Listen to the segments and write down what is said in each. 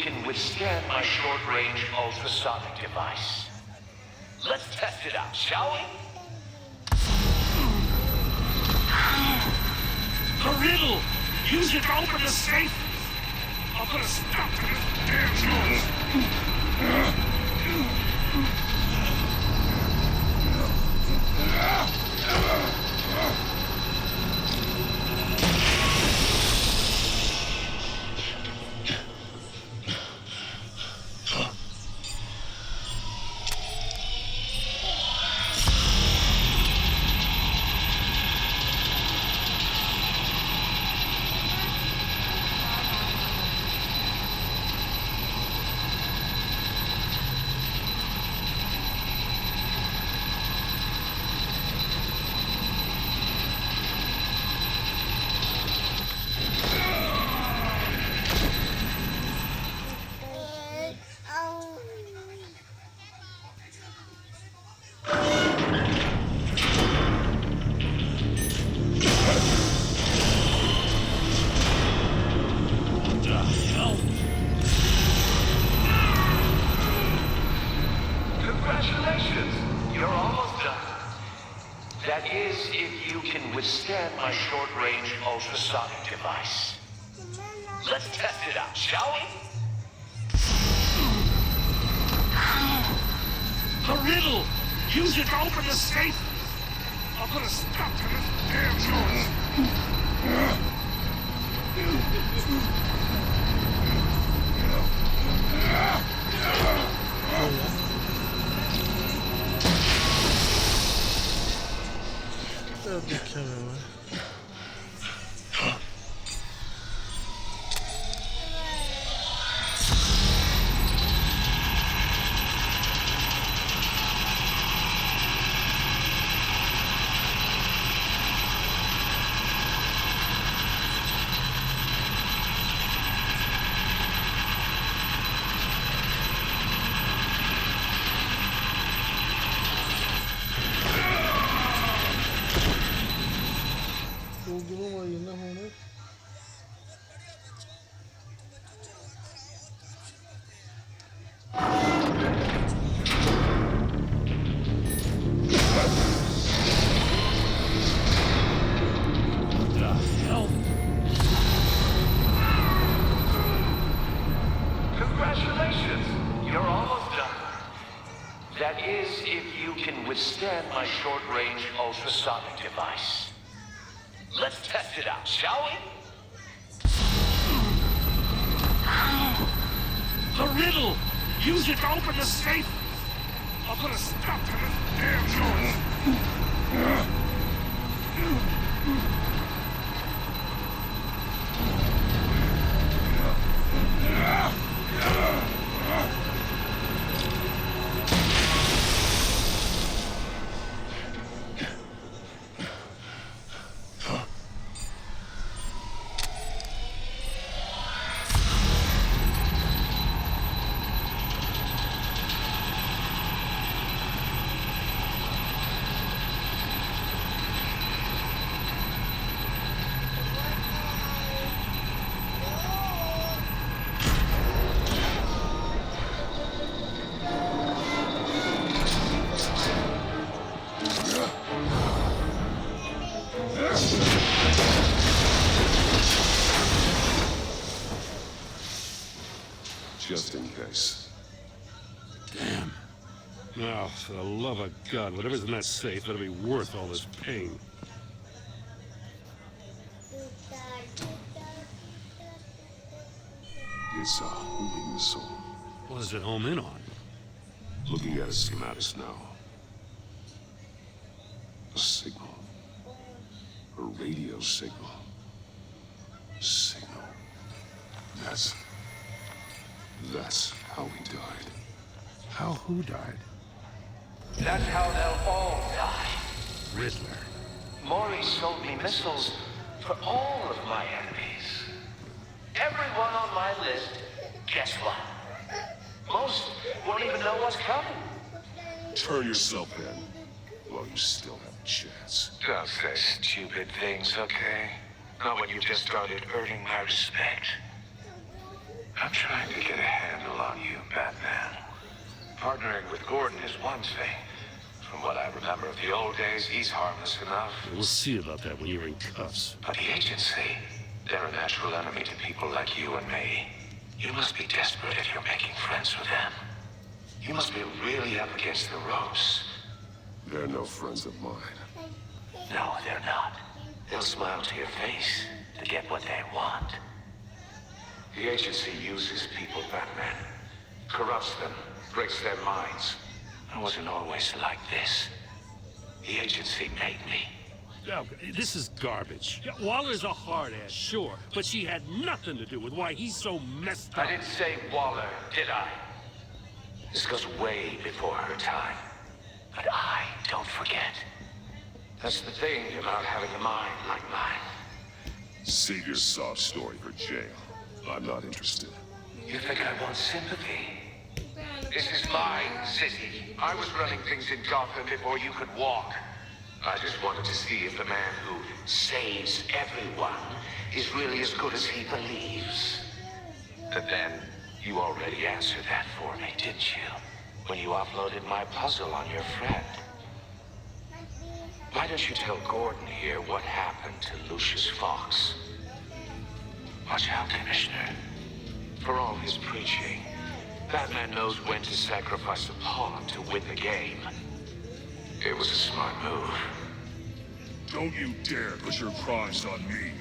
can withstand my short-range ultrasonic device. Let's test it out, shall we? The riddle! Use it to open the safe! I'll put a stop to this damn noise! Congratulations! You're almost done. That is, if you can withstand my short-range ultrasonic device. Let's test it out, shall we? The riddle! Use it to open the safe! I'll put a stop to this damn noise! Congratulations! You're almost done. That is, if you can withstand my short-range ultrasonic device. Let's test it out, shall we? The riddle! Use it to open the safe! I'll put a stop to this damn noise! Just in case. Damn. Now, for the love of God, whatever's in that safe better be worth all this pain. It's a homing missile. What does it home in on? Looking at its schematics now. A signal. A radio signal. Signal. That's how we died. How who died? That's how they'll all die. Riddler. Maury sold me missiles for all of my enemies. Everyone on my list, guess what? Most won't even know what's coming. Turn yourself in while you still have a chance. Don't say stupid things, okay? Not when you just started earning my respect. I'm trying to get ahead. with Gordon is one thing. From what I remember of the old days, he's harmless enough. We'll see about that when you're in cuffs. But the agency, they're a natural enemy to people like you and me. You must be desperate if you're making friends with them. You must be really up against the ropes. They're no friends of mine. No, they're not. They'll smile to your face to get what they want. The agency uses people, Batman. Corrupts them, breaks their minds. I wasn't always like this. The agency made me. Oh, this is garbage. Yeah, Waller's a hard-ass, sure, but she had nothing to do with why he's so messed up. I didn't say Waller, did I? This goes way before her time. But I don't forget. That's the thing about having a mind like mine. Save your sob story for jail. I'm not interested. You think I want sympathy? This is my city. I was running things in Gotham before you could walk. I just wanted to see if the man who saves everyone is really as good as he believes. But then, you already answered that for me, didn't you? When you uploaded my puzzle on your friend. Why don't you tell Gordon here what happened to Lucius Fox? Watch out, Commissioner. For all his preaching, Batman knows when to sacrifice a pawn to win the game. It was a smart move. Don't you dare put your crimes on me.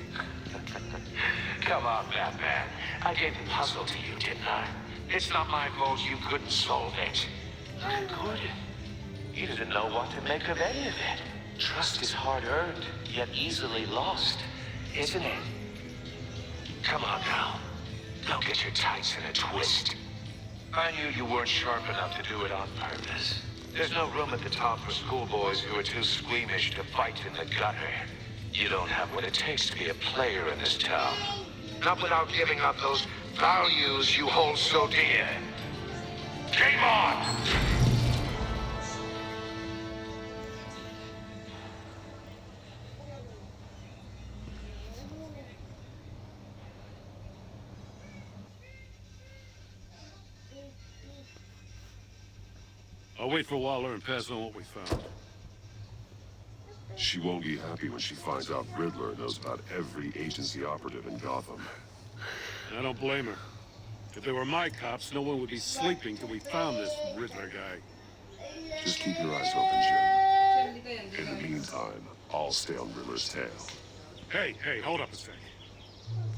Come on, Batman. I gave the puzzle to you, didn't I? It's not my fault you couldn't solve it. Look at Gordon. He doesn't know what to make of any of it. Trust is hard-earned, yet easily lost, isn't it? Come on now. Don't get your tights in a twist. I knew you weren't sharp enough to do it on purpose. There's no room at the top for schoolboys who are too squeamish to fight in the gutter. You don't have what it takes to be a player in this town. Not without giving up those values you hold so dear. Game on! I'll wait for Waller and pass on what we found. She won't be happy when she finds out Riddler knows about every agency operative in Gotham. I don't blame her. If they were my cops, no one would be sleeping till we found this Riddler guy. Just keep your eyes open, Jim. In the meantime, I'll stay on Riddler's tail. Hey, hold up a sec.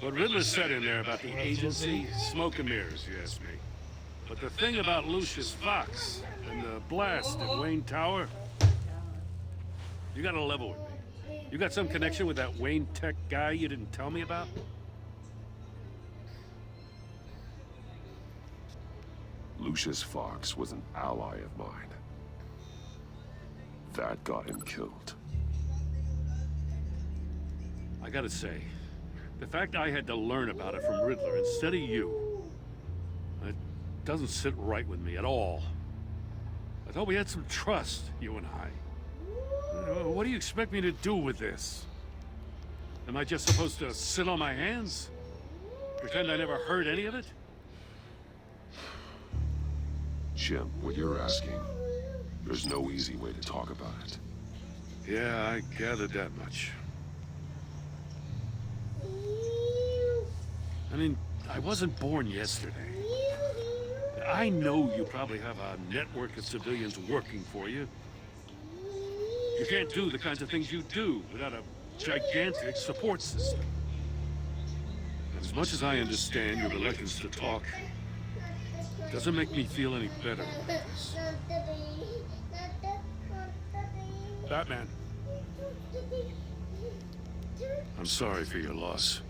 What Riddler said in there about the agency, smoke and mirrors, you ask me. But the thing about Lucius Fox and the blast at Wayne Tower, you gotta level with me. You got some connection with that Wayne Tech guy you didn't tell me about? Lucius Fox was an ally of mine. That got him killed. I gotta say, the fact I had to learn about it from Riddler instead of you, it doesn't sit right with me at all. I thought we had some trust, you and I. What do you expect me to do with this? Am I just supposed to sit on my hands? Pretend I never heard any of it? Jim, what you're asking, there's no easy way to talk about it. Yeah, I gathered that much. I mean, I wasn't born yesterday. I know you probably have a network of civilians working for you. You can't do the kinds of things you do without a gigantic support system. And as much as I understand your reluctance to talk, it doesn't make me feel any better about this. Batman. I'm sorry for your loss.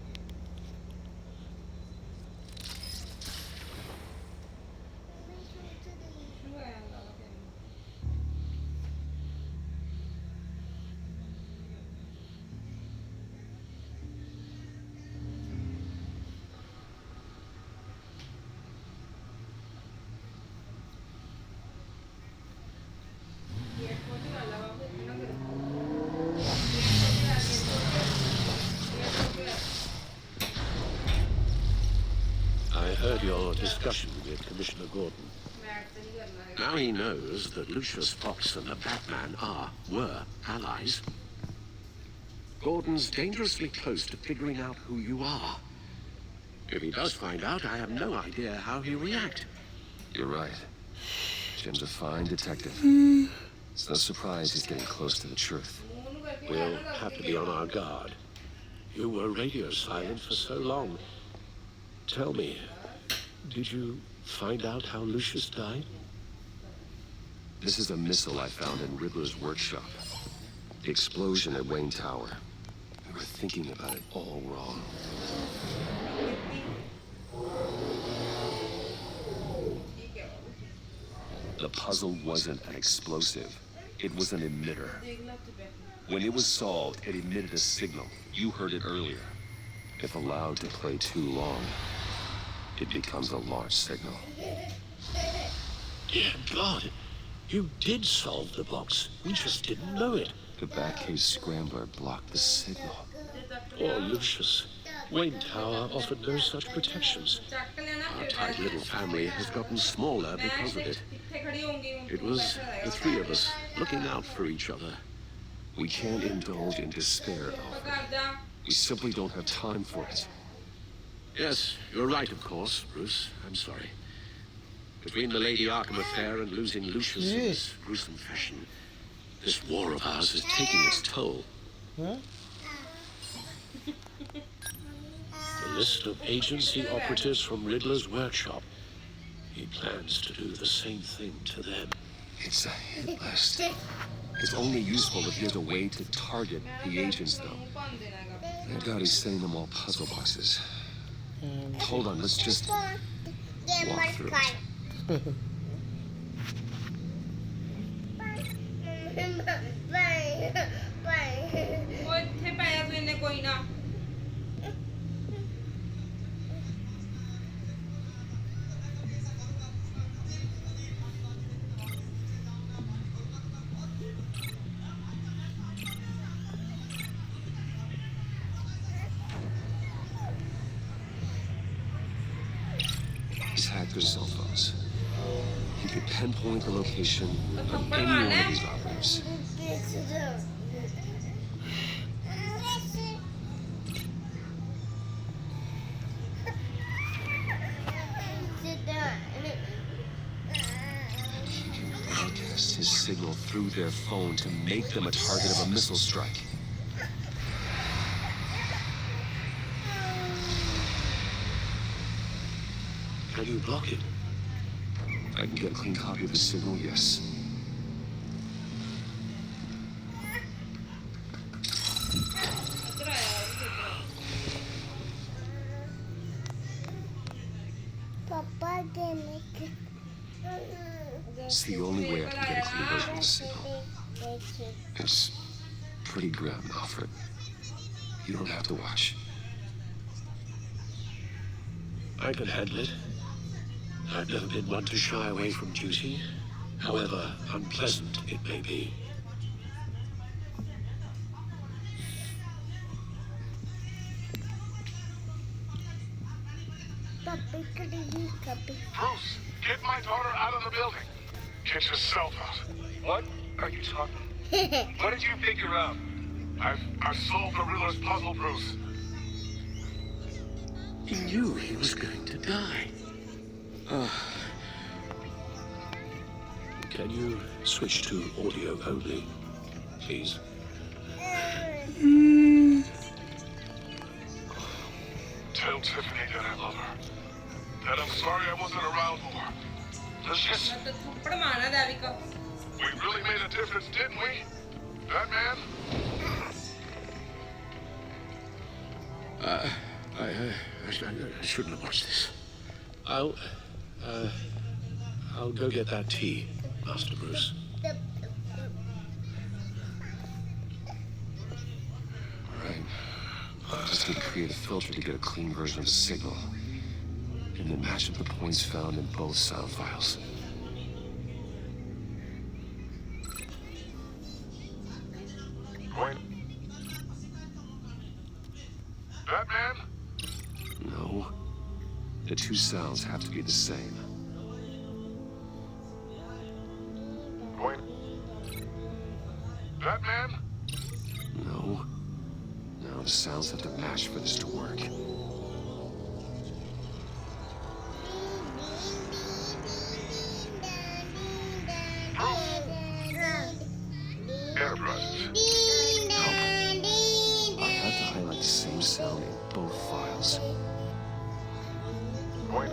I heard your discussion with Commissioner Gordon. Now he knows that Lucius Fox and the Batman were allies. Gordon's dangerously close to figuring out who you are. If he does find out, I have no idea how he'll react. You're right. Jim's a fine detective. It's no surprise he's getting close to the truth. We'll have to be on our guard. You were radio silent for so long. Tell me, did you find out how Lucius died? This is a missile I found in Riddler's workshop. The explosion at Wayne Tower. We were thinking about it all wrong. The puzzle wasn't an explosive. It was an emitter. When it was solved, it emitted a signal. You heard it earlier. If allowed to play too long, it becomes a launch signal. Dear God, you did solve the box. We just didn't know it. The Batcave Scrambler blocked the signal. Poor Lucius. Wayne Tower offered no such protections. Our tight little family has gotten smaller because of it. It was the three of us looking out for each other. We can't indulge in despair, Alfred. We simply don't have time for it. Yes, you're right, of course, Bruce. I'm sorry. Between the Lady Arkham affair and losing Lucius in this gruesome fashion, this war of ours is taking its toll. Huh? The list of agency operatives from Riddler's workshop. He plans to do the same thing to them. It's a hit list. It's only useful if there's a way to target the agents, though. I doubt he's setting them all puzzle boxes. Hold on, let's just walk through it. He's hacked their cell phones. He could pinpoint the location of any one of these operatives. He can broadcast his signal through their phone to make them a target of a missile strike. Can you block it? I can get a clean copy of the signal, yes. It's the only way I can get a clean version of the signal. It's pretty grim, Alfred. You don't have to watch. I can handle it. I've never been one to shy away from duty, however unpleasant it may be. Bruce, get my daughter out of the building. Get yourself out. What are you talking? What did you figure out? I've solved the Riddler's puzzle, Bruce. He knew he was going to die. Can you switch to audio only, please? Tell Tiffany that I love her. That I'm sorry I wasn't around more. Lucius? We really made a difference, didn't we? Batman? I shouldn't have watched this. I'll go get that tea, Master Bruce. Right. I just need to create a filter to get a clean version of the signal. And then match up the points found in both sound files. Wayne? Batman? No. The two sounds have to be the same. Batman? No. No, the sounds have to match for this to work. Enterprises. I have to highlight the same sound in both files. Point.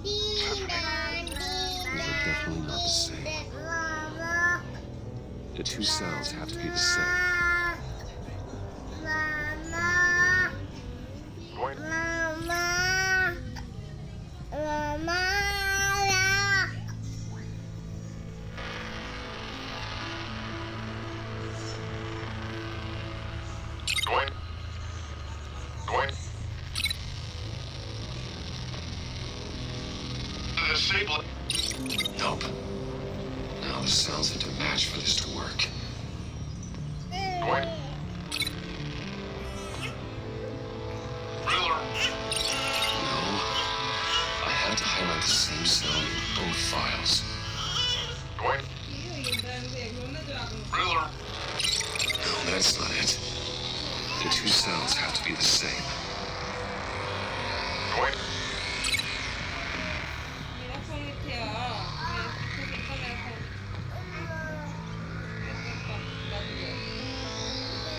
Tiffany. These are definitely not the same. The two sounds have to be the same. Point. Point. Point. Disable. Nope. Now the sounds have to match for this to work. Point. Riddler. No. I had to highlight the same sound in both files. Point. Riddler. No, that's not it. The two sounds have to be the same. Point.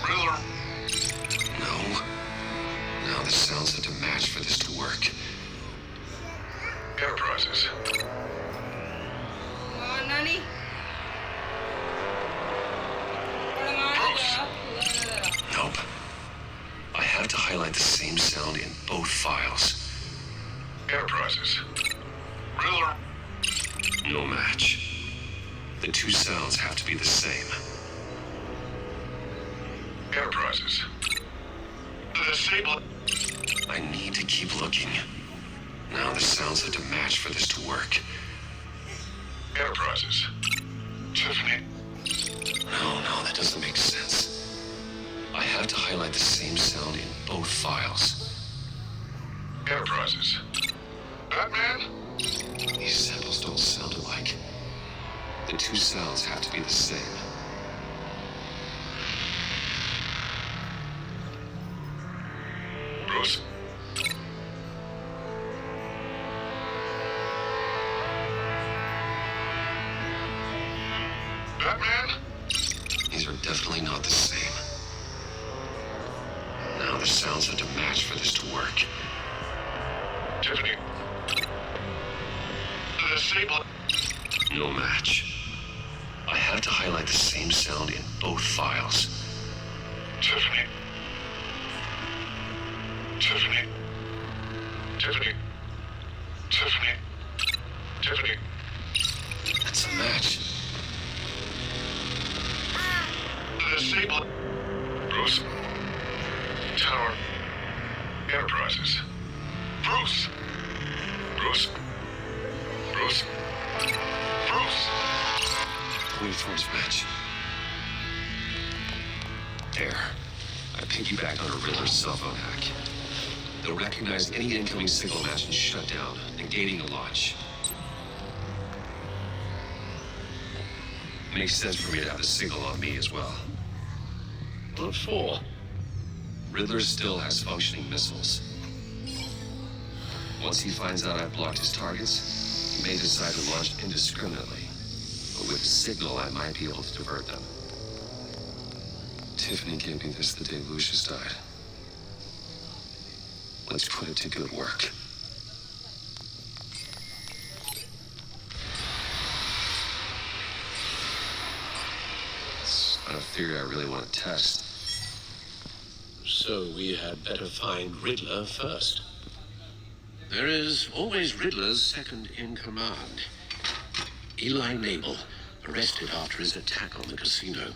Riddler. No. Now the sounds have to match for this to work. Enterprises. Nope. I have to highlight the same sound in both files. Enterprises. Riddler. No match. The two sounds have to be the same. Enterprises. Disable. I need to keep looking. Now the sounds have to match for this to work. Enterprises. Tiffany. No, that doesn't make sense. I have to highlight the same sound in both files. Enterprises. Batman? These samples don't sound alike. The two sounds have to be the same. Bruce? Batman? These are definitely not the same. Now the sounds have to match for this to work. Tiffany. Disable. No match. I have to highlight the same sound in both files. Tiffany. Tiffany. Tiffany. Tiffany. Tiffany. That's a match. Disable. Bruce. Tower. Enterprises. Bruce. Bruce. Bruce. Bruce. Uniforms match. There. I piggybacked on a Riddler's cell phone hack. They'll recognize any incoming signal match and shut down, negating a launch. Makes sense for me to have the signal on me as well. What for? Riddler still has functioning missiles. Once he finds out I've blocked his targets, he may decide to launch indiscriminately. But with the signal, I might be able to divert them. Tiffany gave me this the day Lucius died. Let's put it to good work. It's not a theory I really want to test. So we had better find Riddler first. There is always Riddler's second in command. Eli Nabel, arrested after his attack on the casino.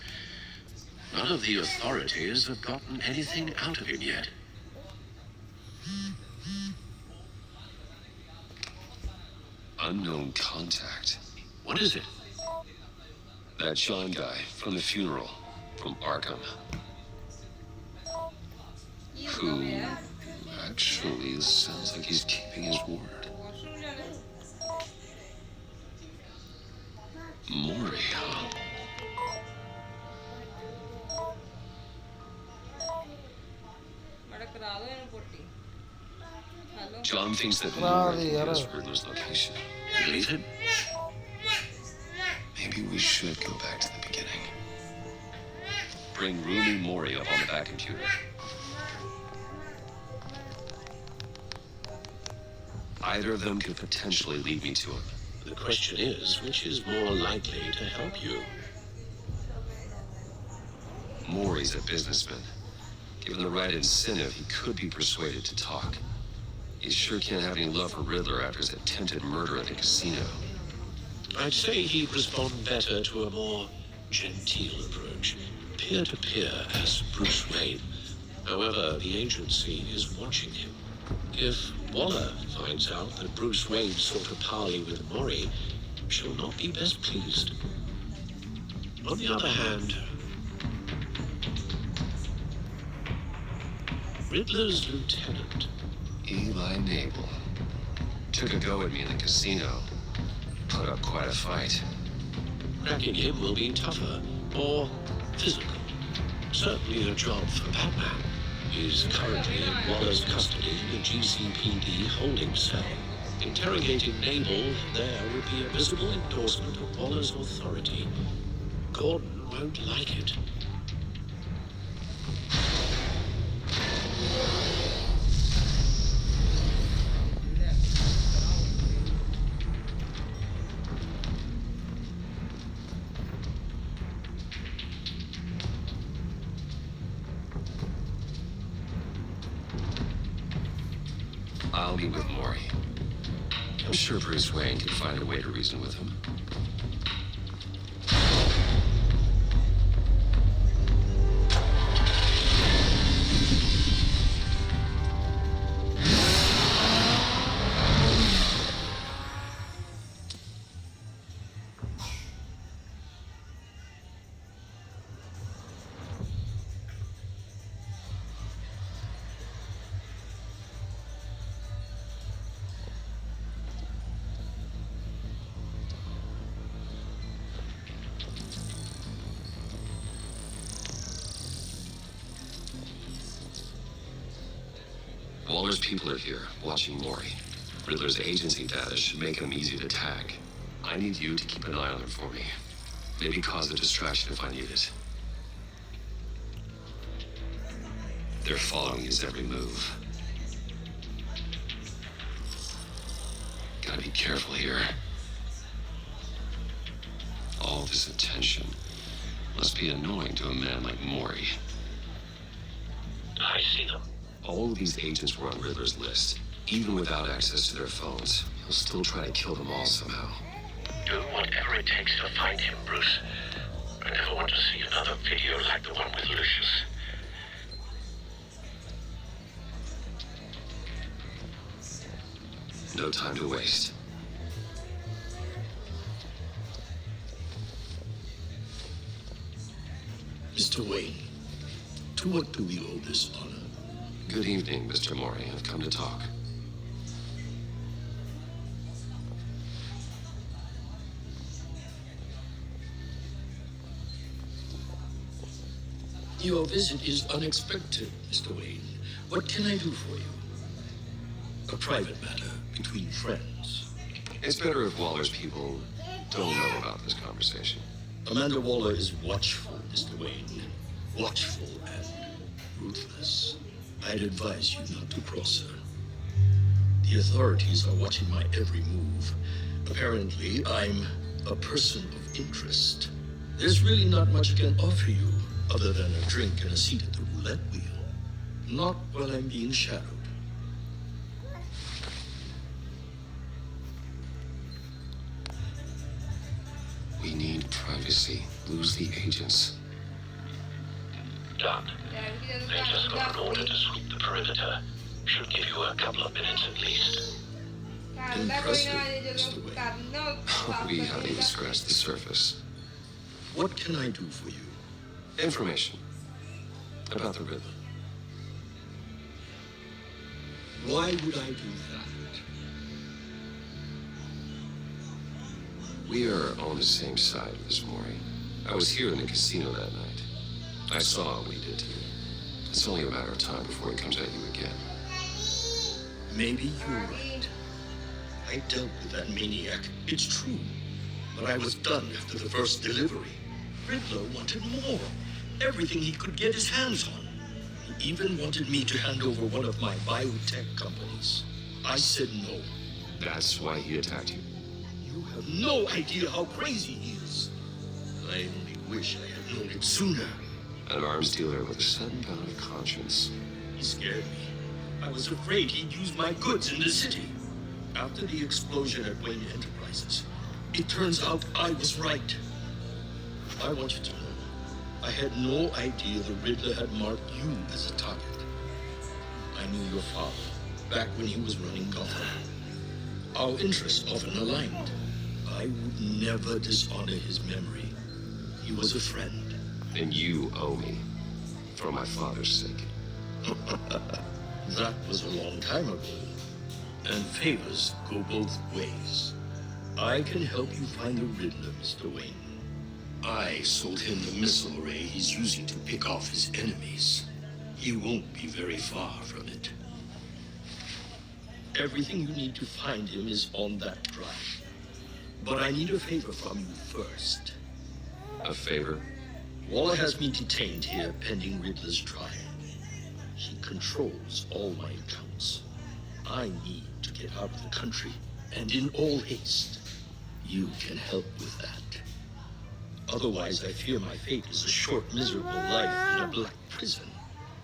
None of the authorities have gotten anything out of him yet. Unknown contact. What is it? That John guy from the funeral, from Arkham. Who actually sounds like he's keeping his word. Mori, huh? John thinks that Bravo, Mori yara. is Riddler's location. Believe him? Maybe we should go back to the beginning. Bring Rumi Mori up on the back computer. Either of them could potentially lead me to him. The question is, which is more likely to help you? Mori's a businessman. Given the right incentive, he could be persuaded to talk. He sure can't have any love for Riddler after his attempted murder at the casino. I'd say he'd respond better to a more genteel approach. Peer-to-peer as Bruce Wayne. However, the agency is watching him. If Waller finds out that Bruce Wayne sought a parley with Mori, she'll not be best pleased. On the other hand, Riddler's lieutenant. Eli Nabel. Took a go at me in the casino. Put up quite a fight. Cracking him will be tougher, more physical. Certainly a job for Batman. He's currently in Waller's custody in the GCPD holding cell. Interrogating Nabel there would be a visible endorsement of Waller's authority. Gordon won't like it. I'll be with Mori. I'm sure Bruce Wayne can find a way to reason with him. Waller's people are here, watching Mori. Riddler's agency data should make him easy to tag. I need you to keep an eye on him for me. Maybe cause a distraction if I need it. They're following his every move. Gotta be careful here. All this attention must be annoying to a man like Mori. I see them. All of these agents were on Riddler's list. Even without access to their phones, he'll still try to kill them all somehow. Do whatever it takes to find him, Bruce. I never want to see another video like the one with Lucius. No time to waste. Mr. Wayne, to what do we owe this honor? Good evening, Mr. Mori. I've come to talk. Your visit is unexpected, Mr. Wayne. What can I do for you? A private matter between friends. It's better if Waller's people don't know about this conversation. Amanda Waller is watchful, Mr. Wayne. Watchful and ruthless. I'd advise you not to cross her. The authorities are watching my every move. Apparently, I'm a person of interest. There's really not much I can offer you other than a drink and a seat at the roulette wheel. Not while I'm being shadowed. We need privacy. Lose the agents. Done. They just got an order to sweep the perimeter. Should give you a couple of minutes at least. Impressive, Mr. Wayne. We haven't even scratched the surface. What can I do for you? Information about the Riddler. Why would I do that? We are on the same side, Miss Mori. I was here in the casino that night. I saw what we did to you. It's only a matter of time before he comes at you again. Maybe you're right. I dealt with that maniac, it's true. But I was done after the first delivery. Riddler wanted more. Everything he could get his hands on. He even wanted me to hand over one of my biotech companies. I said no. That's why he attacked you. You have no idea how crazy he is. I only wish I had known him sooner. An arms dealer with a sudden bout of conscience. He scared me. I was afraid he'd use my goods in the city. After the explosion at Wayne Enterprises, it turns out I was right. I want you to know, I had no idea the Riddler had marked you as a target. I knew your father back when he was running Gotham. Our interests often aligned. I would never dishonor his memory. He was a friend. And you owe me. For my father's sake. That was a long time ago. And favors go both ways. I can help you find the Riddler, Mr. Wayne. I sold him the missile array he's using to pick off his enemies. He won't be very far from it. Everything you need to find him is on that drive. But I need a favor from you first. A favor? Waller has me detained here pending Riddler's trial. He controls all my accounts. I need to get out of the country, and in all haste. You can help with that. Otherwise, I fear my fate is a short, miserable life in a black prison.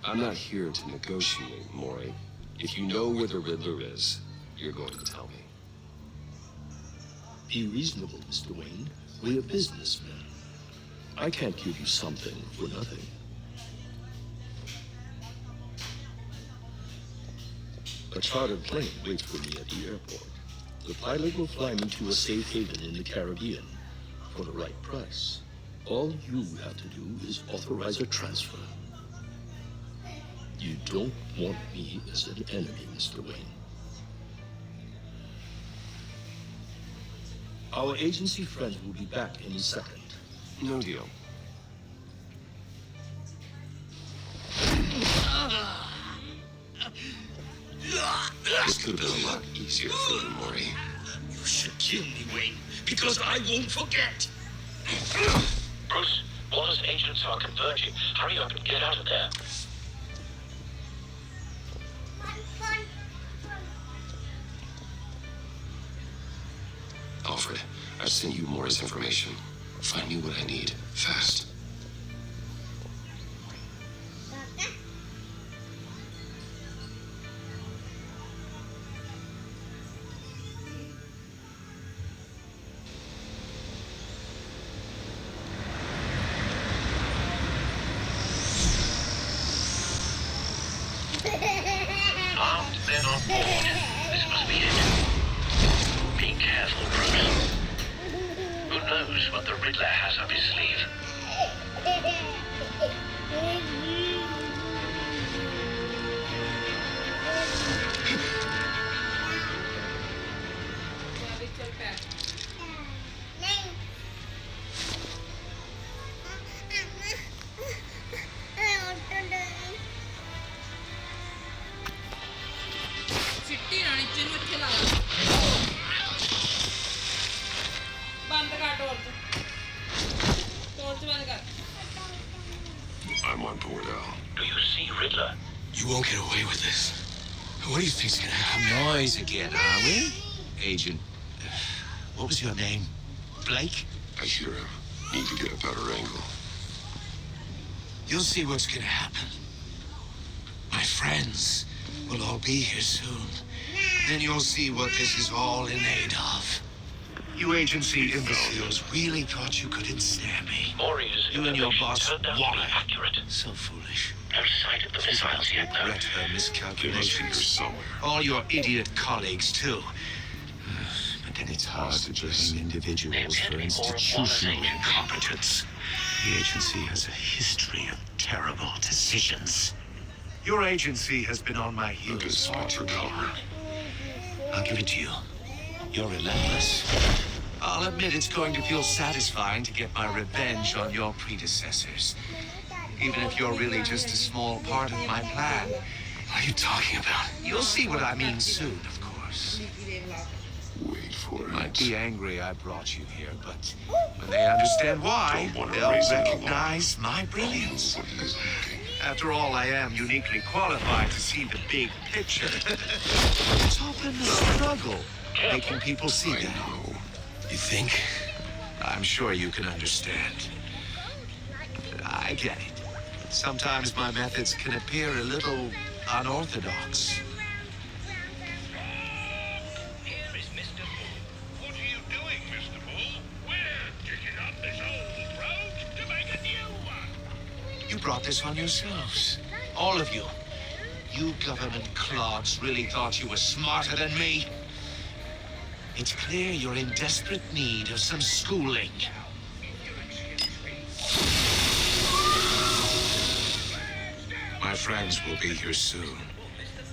I'm not here to negotiate, Mori. If you know where the Riddler is, you're going to tell me. Be reasonable, Mr. Wayne. We're businessmen. I can't give you something for nothing. A chartered plane waits for me at the airport. The pilot will fly me to a safe haven in the Caribbean for the right price. All you have to do is authorize a transfer. You don't want me as an enemy, Mr. Wayne. Our agency friends will be back any second. No deal. This could have been a lot easier for you, Mori. You should kill me, Wayne, because I won't forget. Bruce, Waller's agents are converging. Hurry up and get out of there. Alfred, I've sent you Mori's information. Find me what I need, fast. Armed men on board. This must be it. Be careful, Bruce. Who knows what the Riddler has up his sleeve? चिट्टी रानी चिन्ह ਇੱਥੇ ਲਾ ਬੰਦ ਕਰ torch ਬੰਦ ਕਰ I'm on board, Al. Do you see Riddler? You won't get away with this. What do you think's gonna happen? Noise again, are we? Agent, what was your name? Blake? I hear him. Need to get a better angle. You'll see what's gonna happen. My friends will all be here soon. Then you'll see what this is all in aid of. You agency imbeciles really thought you could ensnare me. Mori's You and your boss, turned out to be Waller. accurate. So foolish. No sight of the missiles yet, though. Regret her They must be here miscalculations. somewhere. All your idiot colleagues, too. But then it's hard to blame individuals for institutional incompetence. The agency has a history of terrible decisions. Your agency has been on my Look at heels far Spectre too long. Power. I'll give it to you. You're relentless. I'll admit it's going to feel satisfying to get my revenge on your predecessors. Even if you're really just a small part of my plan, are you talking about? You'll see what I mean soon, of course. Wait for You it. might be angry I brought you here, but when they understand why, Don't wanna they'll raise it recognize my brilliance. What is looking? After all, I am uniquely qualified to see the big picture. It's often the struggle making people see I that. know. You think? I'm sure you can understand. I get it. Sometimes my methods can appear a little unorthodox. Here is Mr. Bull. What are you doing, Mr. Bull? We're kicking up this old road to make a new one. You brought this on yourselves. All of you. You government clods really thought you were smarter than me. It's clear you're in desperate need of some schooling. My friends will be here soon.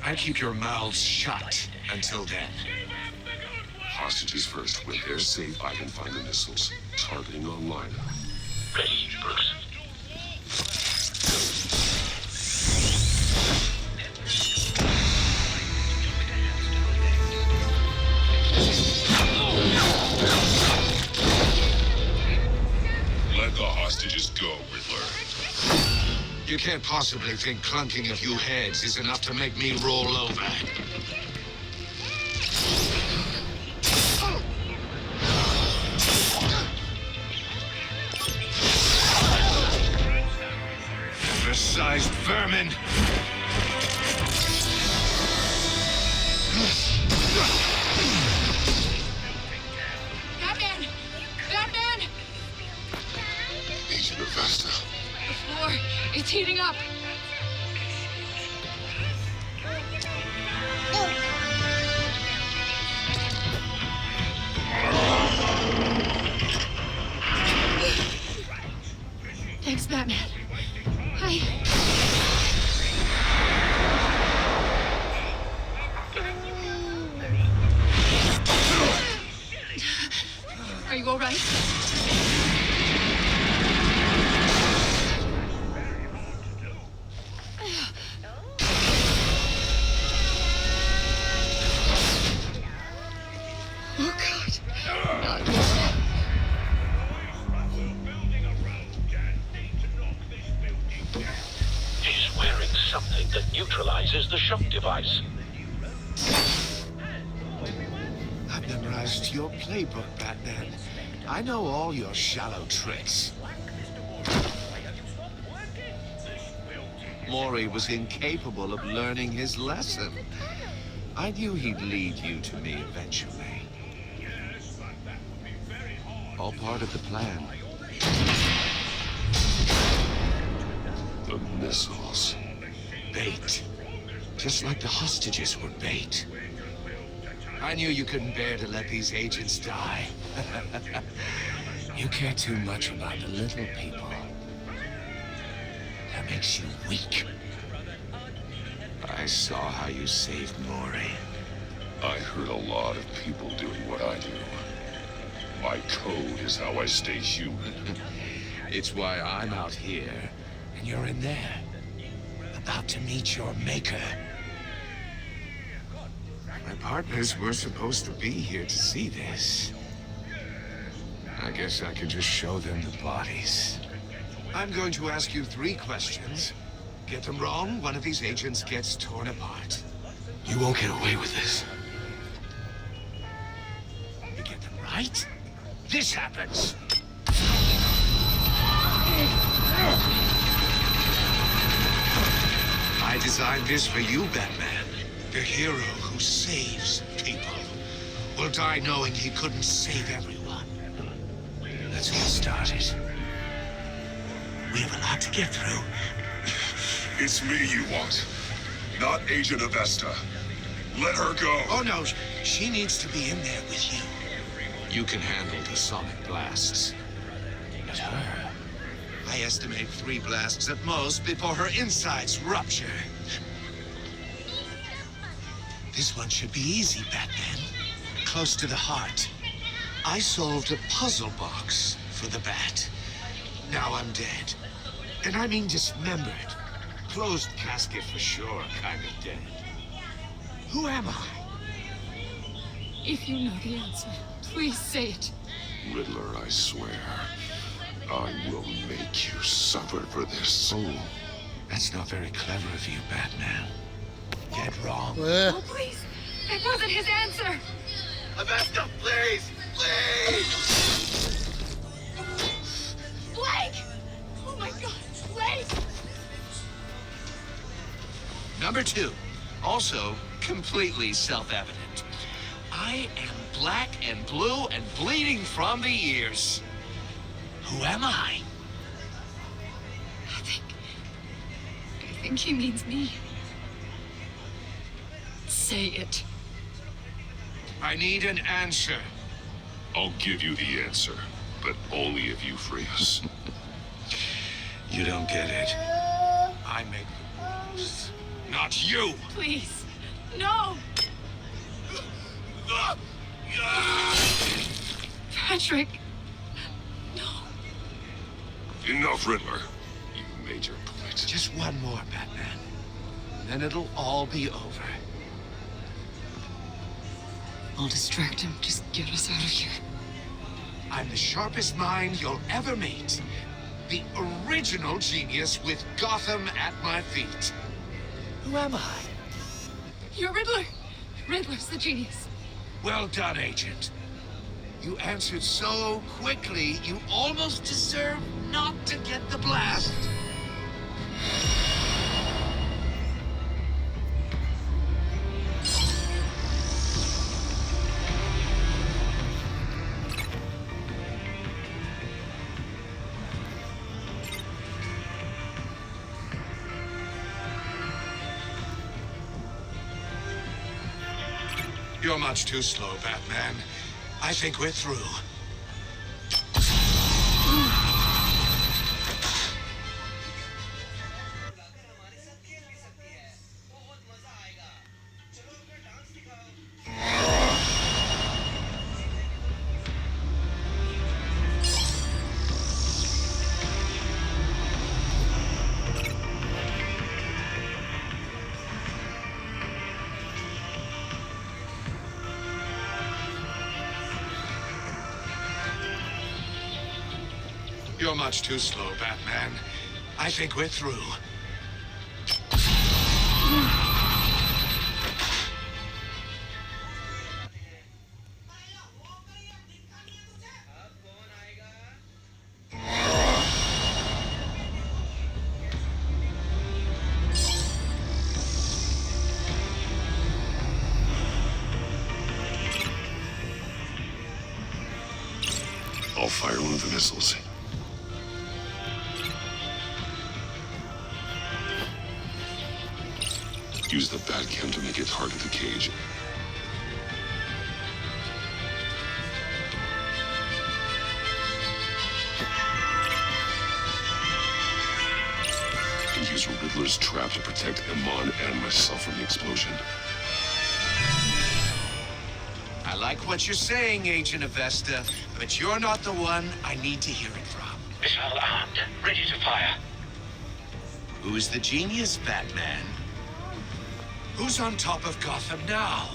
I keep your mouths shut until then. Hostages first. When they're safe, I can find the missiles. Targeting online. Ready, Brooks. Let the hostages go, Riddler. You can't possibly think clunking a few heads is enough to make me roll over. Oversized vermin! Batman! Batman! Agent Avesta. The floor, it's heating up. Thanks, Batman. Hi. Are you all right? Oh, God. He's wearing something that neutralizes the shock device. I've memorized your playbook, Batman. I know all your shallow tricks. Mori was incapable of learning his lesson. I knew he'd lead you to me eventually. All part of the plan. The missiles. Bait. Just like the hostages were bait. I knew you couldn't bear to let these agents die. You care too much about the little people. That makes you weak. I saw how you saved Mori. I heard a lot of people doing what I do. My code is how I stay human. It's why I'm out here, and you're in there. About to meet your maker. My partners were supposed to be here to see this. I guess I can just show them the bodies. I'm going to ask you 3 questions. Get them wrong, one of these agents gets torn apart. You won't get away with this. You get them right, this happens. I designed this for you, Batman. The hero who saves people will die knowing he couldn't save everyone. Let's get started. We have a lot to get through. It's me you want, not Agent Avesta. Let her go. Oh, no. She needs to be in there with you. You can handle the sonic blasts. But her... I estimate 3 blasts at most before her insides rupture. This one should be easy, Batman. Close to the heart. I solved a puzzle box for the Bat. Now I'm dead. And I mean dismembered. Closed casket for sure, kind of dead. Who am I? If you know the answer, please say it. Riddler, I swear. I will make you suffer for this. Oh, that's not very clever of you, Batman. Get wrong. Oh, please. That wasn't his answer. Avesta, please! Please! Blake! Oh my God, Blake! Number 2, also completely self-evident. I am black and blue and bleeding from the ears. Who am I? I think he means me. Say it. I need an answer. I'll give you the answer, but only if you free us. You don't get it. I make the rules, not you. Please. No! Patrick. No. Enough, Riddler. You made your point. Just one more, Batman. Then it'll all be over. I'll distract him. Just get us out of here. I'm the sharpest mind you'll ever meet. The original genius with Gotham at my feet. Who am I? You're Riddler. Riddler's the genius. Well done, Agent. You answered so quickly, you almost deserve not to get the blast. You're much too slow, Batman. I think we're through. You're much too slow, Batman. I think we're through. I'll fire one of the missiles. Use the Batcam to make it target the cage. And use Riddler's trap to protect Iman and myself from the explosion. I like what you're saying, Agent Avesta, but you're not the one I need to hear it from. Missile armed, ready to fire. Who's the genius, Batman? Who's on top of Gotham now?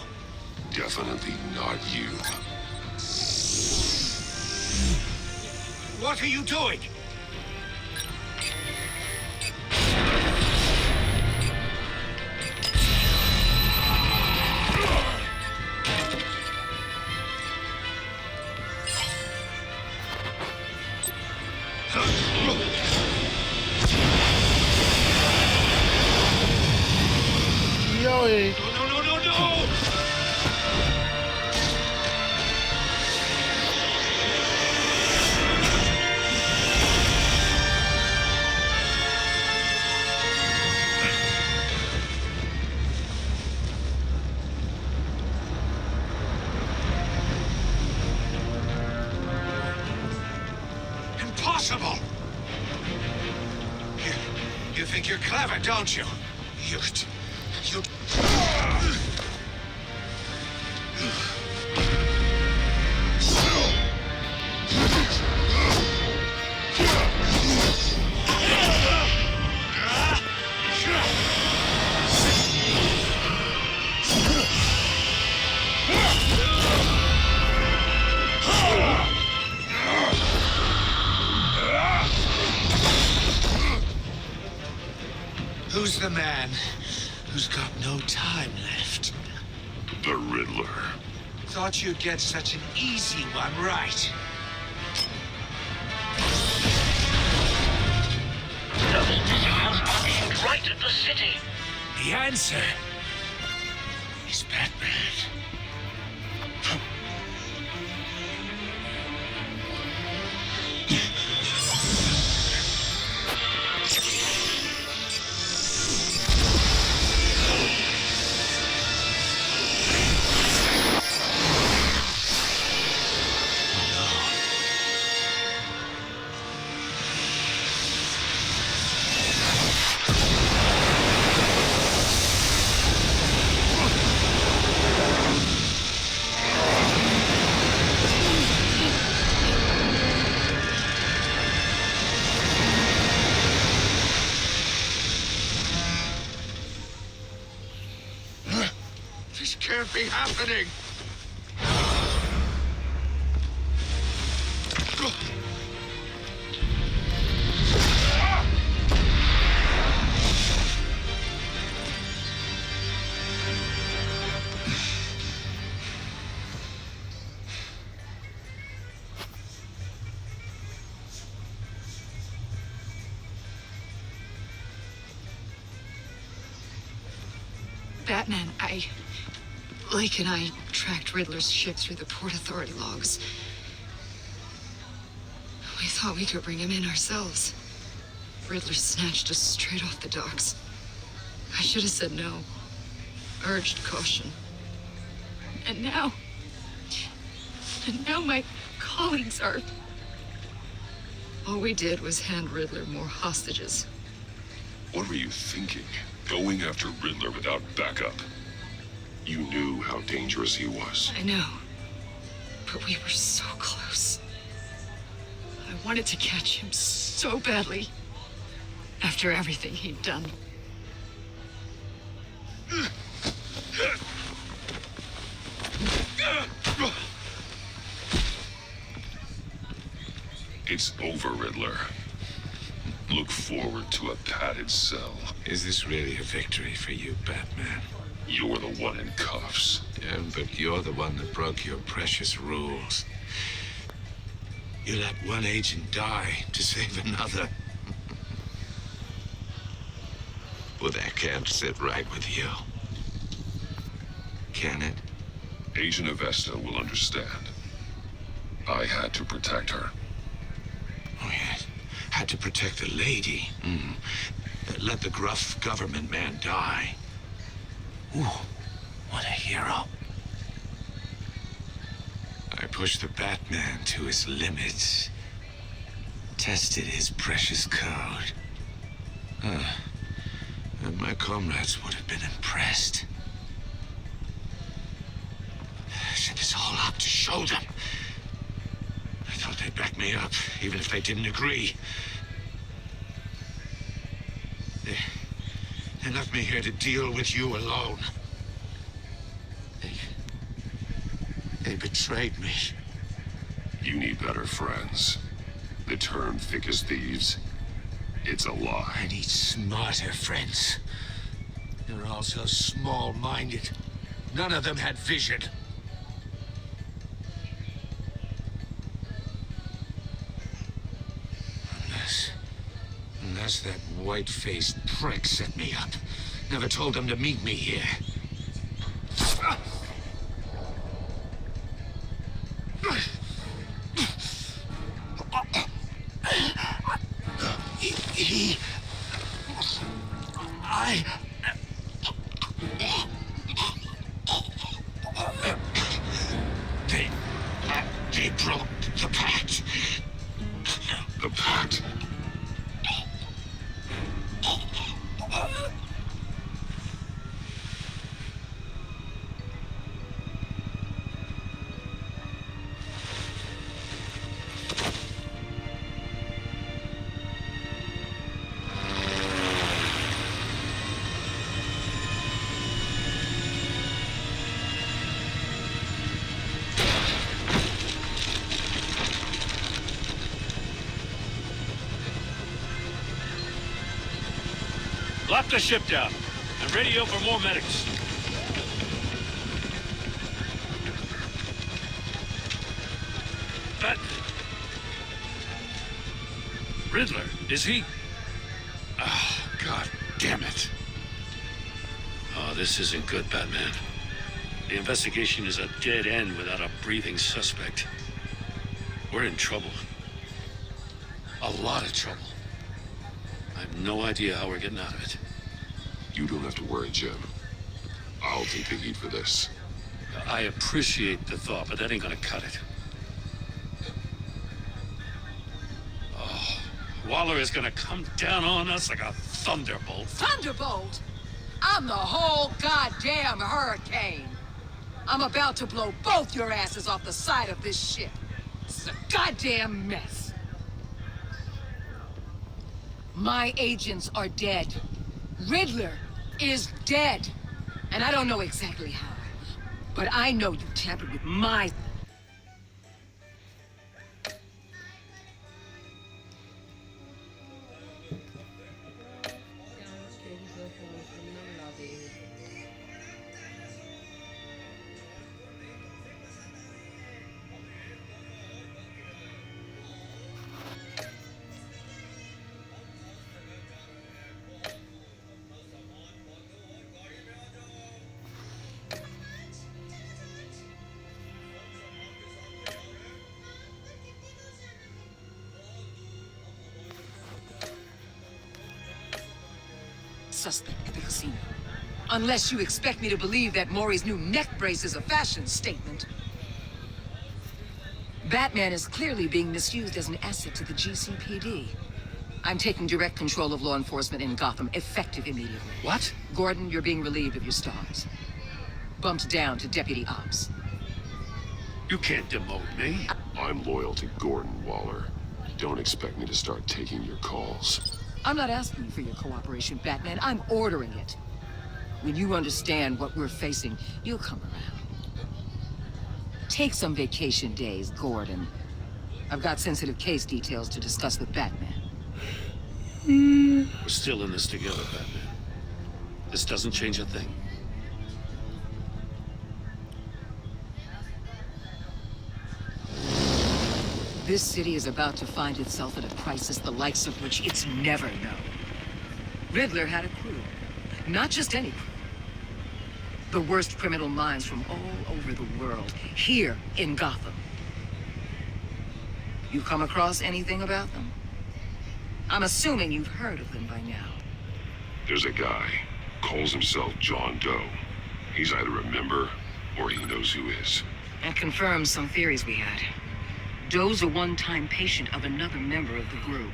Definitely not you. What are you doing? Joey. No! Impossible! You think you're clever, don't you? You... the man who's got no time left. The Riddler. Thought you'd get such an easy one right. Right at the city. The answer is Batman. This can't be happening. Batman, Lake and I tracked Riddler's ship through the Port Authority logs. We thought we could bring him in ourselves. Riddler snatched us straight off the docks. I should have said no. Urged caution. And now my colleagues are... All we did was hand Riddler more hostages. What were you thinking? Going after Riddler without backup? You knew how dangerous he was. I know. But we were so close. I wanted to catch him so badly. After everything he'd done. It's over, Riddler. Look forward to a padded cell. Is this really a victory for you, Batman? You're the one in cuffs. Yeah, but you're the one that broke your precious rules. You let one agent die to save another. Well, that can't sit right with you. Can it? Agent Avesta will understand. I had to protect her. Oh, yes. Had to protect the lady. Let the gruff government man die. Ooh, what a hero. I pushed the Batman to his limits. Tested his precious code. And my comrades would have been impressed. Set this all up to show them. I thought they'd back me up, even if they didn't agree. They left me here to deal with you alone. They betrayed me. You need better friends. The term thick as thieves, it's a lie. I need smarter friends. They're all so small-minded. None of them had vision. Unless that white-faced prick set me up. Never told them to meet me here. They broke the pact. The pact? Lock the ship down and radio for more medics. But Riddler, is he? Oh, God damn it. Oh, this isn't good, Batman. The investigation is a dead end without a breathing suspect. We're in trouble. A lot of trouble. I have no idea how we're getting out of it. You don't have to worry, Jim. I'll take the heat for this. I appreciate the thought, but that ain't gonna cut it. Oh, Waller is gonna come down on us like a thunderbolt. Thunderbolt? I'm the whole goddamn hurricane. I'm about to blow both your asses off the side of this ship. It's a goddamn mess. My agents are dead. Riddler is dead. And I don't know exactly how. But I know you tampered with my... suspect at the casino. Unless you expect me to believe that Maury's new neck brace is a fashion statement. Batman is clearly being misused as an asset to the GCPD. I'm taking direct control of law enforcement in Gotham, effective immediately. What? Gordon, you're being relieved of your stars. Bumped down to Deputy Ops. You can't demote me. I'm loyal to Gordon Waller. Don't expect me to start taking your calls. I'm not asking for your cooperation, Batman. I'm ordering it. When you understand what we're facing, you'll come around. Take some vacation days, Gordon. I've got sensitive case details to discuss with Batman. We're still in this together, Batman. This doesn't change a thing. This city is about to find itself in a crisis the likes of which it's never known. Riddler had a crew. Not just any crew. The worst criminal minds from all over the world, here in Gotham. You come across anything about them? I'm assuming you've heard of them by now. There's a guy, calls himself John Doe. He's either a member or he knows who is. And confirms some theories we had. Doe's a one-time patient of another member of the group.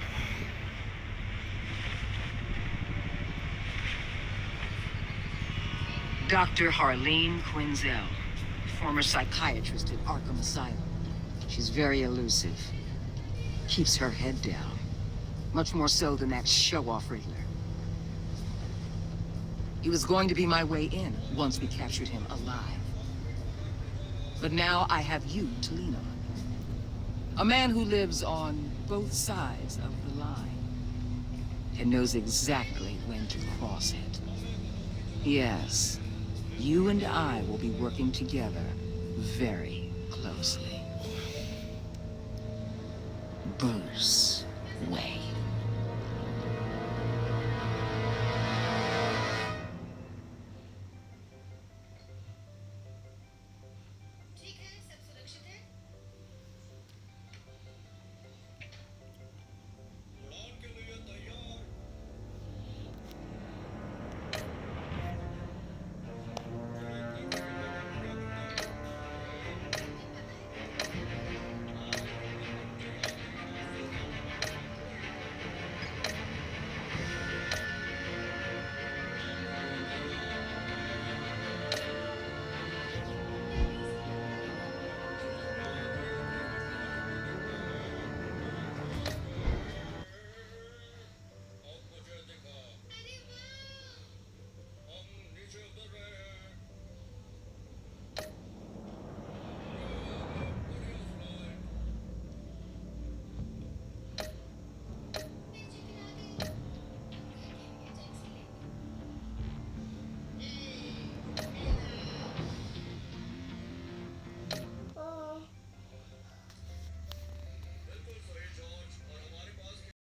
Dr. Harleen Quinzel, former psychiatrist at Arkham Asylum. She's very elusive. Keeps her head down. Much more so than that show-off Riddler. He was going to be my way in once we captured him alive. But now I have you to lean on. A man who lives on both sides of the line and knows exactly when to cross it. Yes, you and I will be working together very closely. Bruce Wayne.